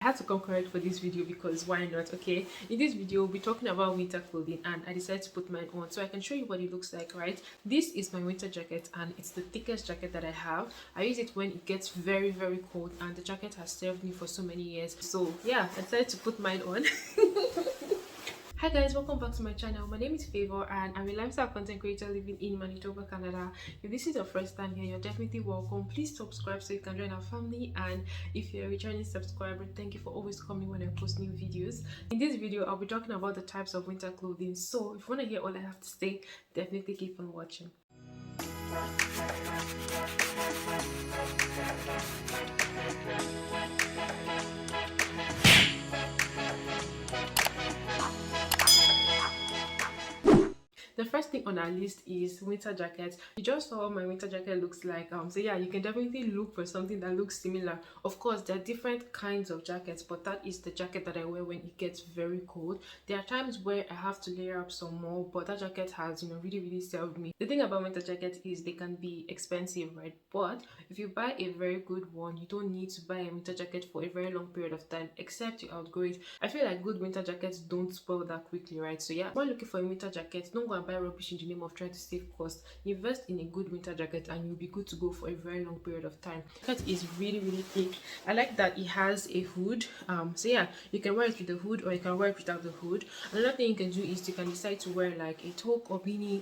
I had to come correct for this video because why not? Okay, in this video we'll be talking about winter clothing, and I decided to put mine on so I can show you what it looks like. Right, this is my winter jacket and it's the thickest jacket that I have. I use it when it gets very cold, and the jacket has served me for so many years. So yeah, I decided to put mine on. Hi guys, welcome back to my channel. My name is Favor and I'm a lifestyle content creator living in Manitoba, Canada. If this is your first time here, you're definitely welcome. Please subscribe so you can join our family, and if you're a returning subscriber, thank you for always coming when I post new videos. In this video, I'll be talking about the types of winter clothing. So if you want to hear all I have to say, definitely keep on watching. The first thing on our list is winter jackets. You just saw what my winter jacket looks like. So yeah, you can definitely look for something that looks similar. Of course, there are different kinds of jackets, but that is the jacket that I wear when it gets very cold. There are times where I have to layer up some more, but that jacket has, really served me. The thing about winter jackets is they can be expensive, right? But if you buy a very good one, you don't need to buy a winter jacket for a very long period of time, except you outgrow it. I feel like good winter jackets don't spoil that quickly, right? So yeah, when looking for a winter jacket, don't go and buy rubbish in the name of trying to save cost. Invest in a good winter jacket and you'll be good to go for a very long period of time. The jacket is really thick. I like that it has a hood. So yeah, you can wear it with the hood or you can wear it without the hood. Another thing you can do is you can decide to wear like a toque or beanie,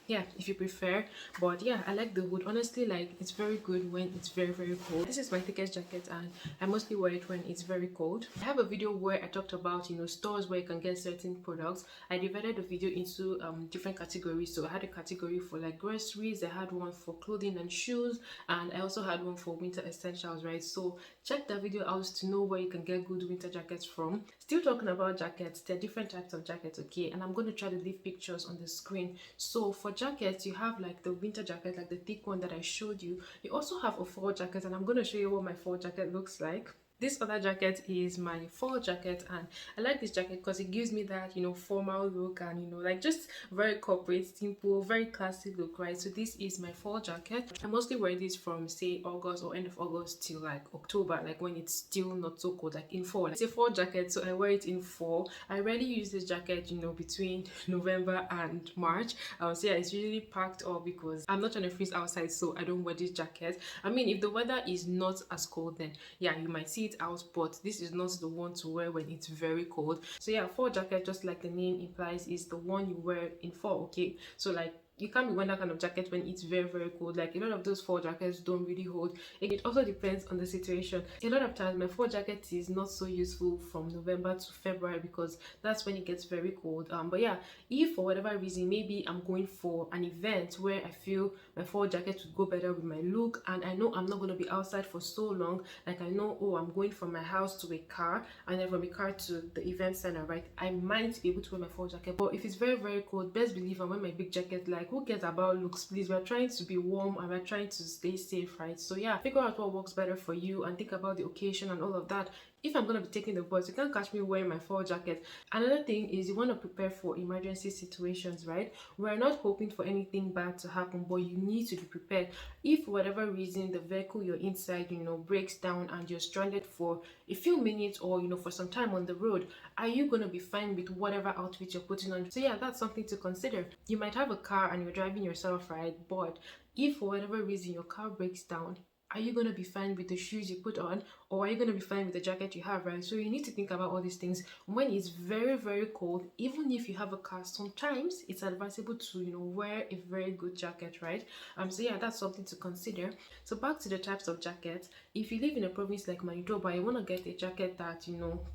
yeah, if you prefer. But yeah, I like the hood. Honestly, like, it's very good when it's very cold. This is my thickest jacket and I mostly wear it when it's very cold. I have a video where I talked about stores where you can get certain products. I divided the video into different categories. So I had a category for like groceries, I had one for clothing and shoes, and I also had one for winter essentials, right? So check that video out to know where you can get good winter jackets from. Still talking about jackets, there are different types of jackets, okay, and I'm going to try to leave pictures on the screen. So for jackets, you have like the winter jacket, like the thick one that I showed you. You also have a fall jacket, and I'm going to show you what my fall jacket looks like. This other jacket is my fall jacket, and I like this jacket because it gives me that formal look, and like just very corporate, simple, very classy look, right? So this is my fall jacket. I mostly wear this from say August or end of August till like October, like when it's still not so cold, like in fall. It's a fall jacket, so I wear it in fall. I rarely use this jacket between November and March. So yeah, it's usually packed up because I'm not trying to freeze outside, so I don't wear this jacket. I mean, if the weather is not as cold, then yeah, you might see it out, but this is not the one to wear when it's very cold. So yeah, fall jacket, just like the name implies, is the one you wear in fall, okay? So like, you can't be wearing that kind of jacket when it's very cold. Like, a lot of those fall jackets don't really hold. It also depends on the situation. A lot of times my fall jacket is not so useful from November to February because that's when it gets very cold. But yeah, if for whatever reason maybe I'm going for an event where I feel my fall jacket would go better with my look, and I know I'm not going to be outside for so long, like I know, oh, I'm going from my house to a car and then from a car to the event center, right? I might be able to wear my fall jacket. But if it's very cold, best believe I'm wearing my big jacket. Like, who cares about looks, please? We're trying to be warm and we're trying to stay safe, right? So yeah, figure out what works better for you and think about the occasion and all of that. If I'm going to be taking the bus, you can't catch me wearing my fall jacket. Another thing is you want to prepare for emergency situations, right? We're not hoping for anything bad to happen, but you need to be prepared. If for whatever reason the vehicle you're inside breaks down and you're stranded for a few minutes or for some time on the road, are you going to be fine with whatever outfit you're putting on? So yeah, that's something to consider. You might have a car and you're driving yourself, right? But if for whatever reason your car breaks down, are you going to be fine with the shoes you put on, or are you going to be fine with the jacket you have, right? So you need to think about all these things. When it's very cold, even if you have a car, sometimes it's advisable to wear a very good jacket, right? So yeah, that's something to consider. So back to the types of jackets. If you live in a province like Manitoba, you want to get a jacket that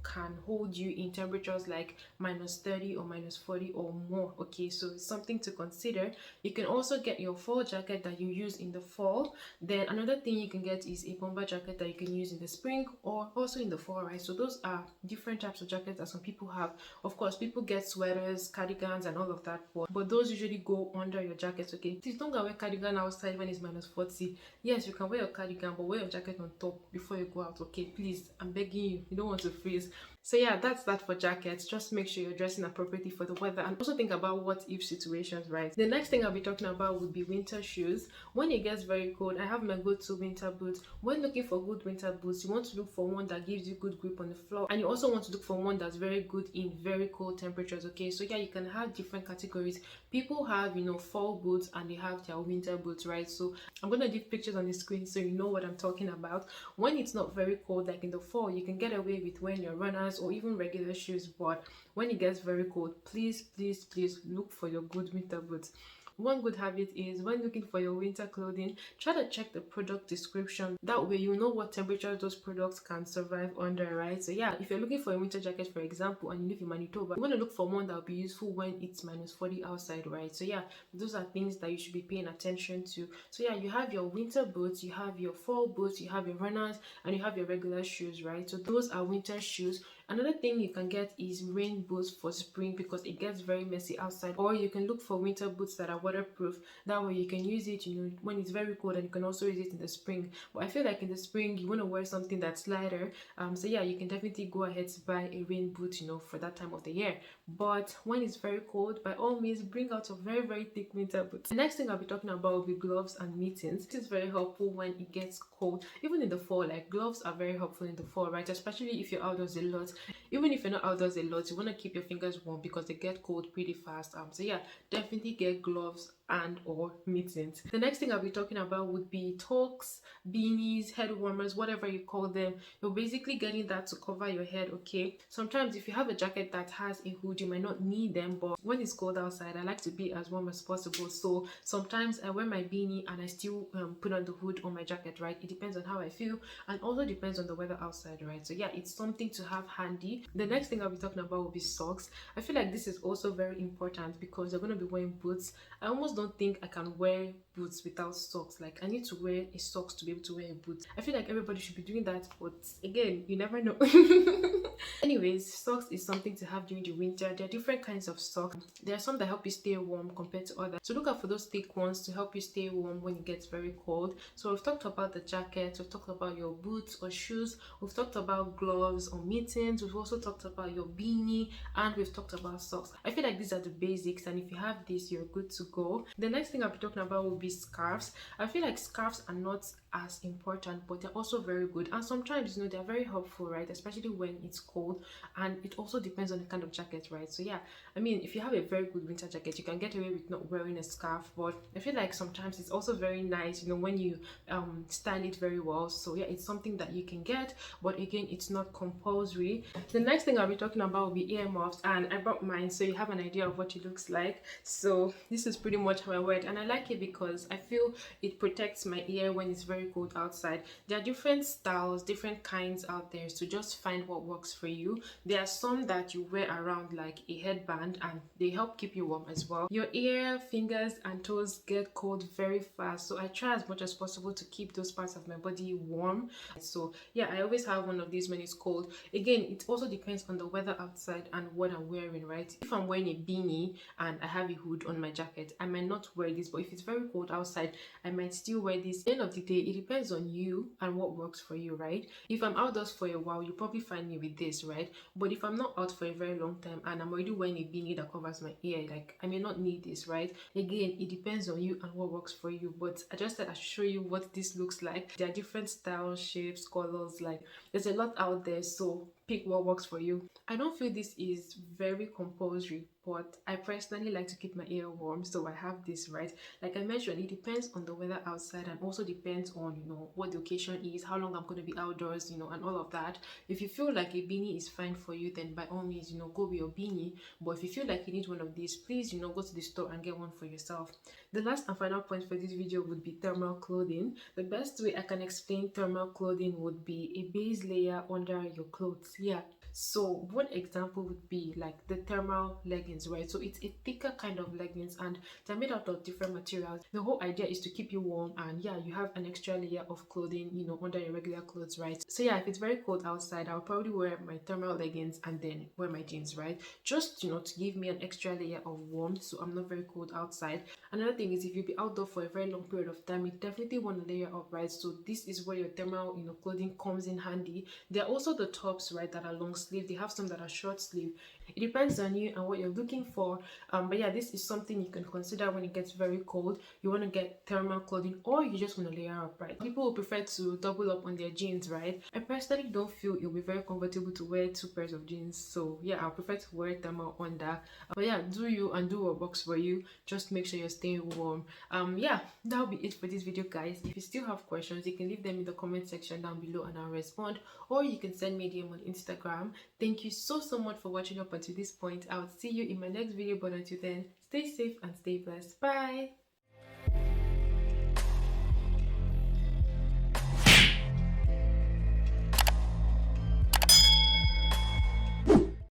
can hold you in temperatures like -30 or -40 or more, okay? So it's something to consider. You can also get your fall jacket that you use in the fall. Then another thing you can get is a bomber jacket that you can use in the spring or also in the fall, right? So those are different types of jackets that some people have. Of course, people get sweaters, cardigans, and all of that, but those usually go under your jackets, okay? Please don't go wear cardigan outside when it's -40. Yes, you can wear your cardigan, but wear your jacket on top before you go out, okay? Please, I'm begging you. You don't want to freeze. So yeah, that's that for jackets. Just make sure you're dressing appropriately for the weather, and also think about what if situations, right? The next thing I'll be talking about would be winter shoes. When it gets very cold, I have my go-to winter boots. When looking for good winter boots, you want to look for one that gives you good grip on the floor, and you also want to look for one that's very good in very cold temperatures. Okay, so yeah, you can have different categories. People have, fall boots and they have their winter boots, right? So I'm gonna leave pictures on the screen so you know what I'm talking about. When it's not very cold, like in the fall, you can get away with wearing your runners or even regular shoes, but when it gets very cold, please, please, please look for your good winter boots. One good habit is, when looking for your winter clothing, try to check the product description. That way you know what temperature those products can survive under, right? So yeah, if you're looking for a winter jacket, for example, and you live in Manitoba, you want to look for one that will be useful when it's -40 outside, right? So yeah, those are things that you should be paying attention to. So yeah, you have your winter boots, you have your fall boots, you have your runners, and you have your regular shoes, right? So those are winter shoes. Another thing you can get is rain boots for spring, because it gets very messy outside. Or you can look for winter boots that are waterproof. That way you can use it, when it's very cold, and you can also use it in the spring. But I feel like in the spring you want to wear something that's lighter. So yeah, you can definitely go ahead to buy a rain boot, for that time of the year. But when it's very cold, by all means, bring out a very, very thick winter boots. The next thing I'll be talking about will be gloves and mittens. This is very helpful when it gets cold. Even in the fall, like, gloves are very helpful in the fall, right? Especially if you're outdoors a lot. Even if you're not outdoors a lot, you want to keep your fingers warm because they get cold pretty fast. So yeah, definitely get gloves and or mittens. The next thing I'll be talking about would be toques, beanies, head warmers, whatever you call them. You're basically getting that to cover your head. Okay, sometimes if you have a jacket that has a hood, you might not need them, but when it's cold outside, I like to be as warm as possible. So sometimes I wear my beanie and I still put on the hood on my jacket, right? It depends on how I feel, and also depends on the weather outside, right? So yeah, it's something to have handy. The next thing I'll be talking about will be socks. I feel like this is also very important because you're going to be wearing boots. I almost don't think I can wear boots without socks. Like, I need to wear a socks to be able to wear a boot. I feel like everybody should be doing that, but again, you never know. Anyways, socks is something to have during the winter. There are different kinds of socks. There are some that help you stay warm compared to others. So look out for those thick ones to help you stay warm when it gets very cold. So we've talked about the jacket, we've talked about your boots or shoes, we've talked about gloves or mittens, we've also talked about your beanie, and we've talked about socks. I feel like these are the basics, and if you have this, you're good to go. The next thing I'll be talking about will be scarves. I feel like scarves are not as important, but they're also very good, and sometimes they're very helpful, right? Especially when it's cold, and it also depends on the kind of jacket, right? So yeah, I mean, if you have a very good winter jacket, you can get away with not wearing a scarf, but I feel like sometimes it's also very nice, when you style it very well. So yeah, it's something that you can get, but again, it's not compulsory. The next thing I'll be talking about will be earmuffs, and I brought mine so you have an idea of what it looks like. So this is pretty much how I wear it, and I like it because I feel it protects my ear when it's very cold outside. There are different styles, different kinds out there, so just find what works for you. There are some that you wear around like a headband, and they help keep you warm as well. Your ear, fingers, and toes get cold very fast, so I try as much as possible to keep those parts of my body warm. So yeah, I always have one of these when it's cold. Again, it also depends on the weather outside and what I'm wearing, right? If I'm wearing a beanie and I have a hood on my jacket, I might not wear this, but if it's very cold outside, I might still wear this. At the end of the day, it depends on you and what works for you, right? If I'm outdoors for a while, you probably find me with this, right? But if I'm not out for a very long time and I'm already wearing a beanie that covers my ear, like, I may not need this, right? Again, it depends on you and what works for you, but I just said I should show you what this looks like. There are different styles, shapes, colors, like, there's a lot out there, so pick what works for you. I don't feel this is very compulsory, but I personally like to keep my ear warm, so I have this, right? Like I mentioned, it depends on the weather outside, and also depends on what the occasion is, how long I'm going to be outdoors, and all of that. If you feel like a beanie is fine for you, then by all means, go with your beanie. But if you feel like you need one of these, please, go to the store and get one for yourself. The last and final point for this video would be thermal clothing. The best way I can explain thermal clothing would be a base layer under your clothes. Yeah, so one example would be like the thermal leggings, right? So it's a thicker kind of leggings, and they're made out of different materials. The whole idea is to keep you warm, and yeah, you have an extra layer of clothing, under your regular clothes, right? So yeah, if it's very cold outside, I'll probably wear my thermal leggings and then wear my jeans, right? Just to give me an extra layer of warmth, so I'm not very cold outside. Another thing is, if you'll be outdoor for a very long period of time, you definitely want to layer up, right? So this is where your thermal clothing comes in handy. There are also the tops, right, that are long sleeve. They have some that are short sleeve. It depends on you and what you're looking looking for. But yeah, this is something you can consider when it gets very cold. You want to get thermal clothing, or you just want to layer up, right? People will prefer to double up on their jeans, right? I personally don't feel it'll be very comfortable to wear two pairs of jeans, so yeah, I'll prefer to wear thermal under. But yeah, do you and do what works for you. Just make sure you're staying warm. Yeah, that'll be it for this video, guys. If you still have questions, you can leave them in the comment section down below and I'll respond, or you can send me a DM on Instagram. Thank you so much for watching up until this point. I'll see you in my next video, but until then, stay safe and stay blessed. Bye.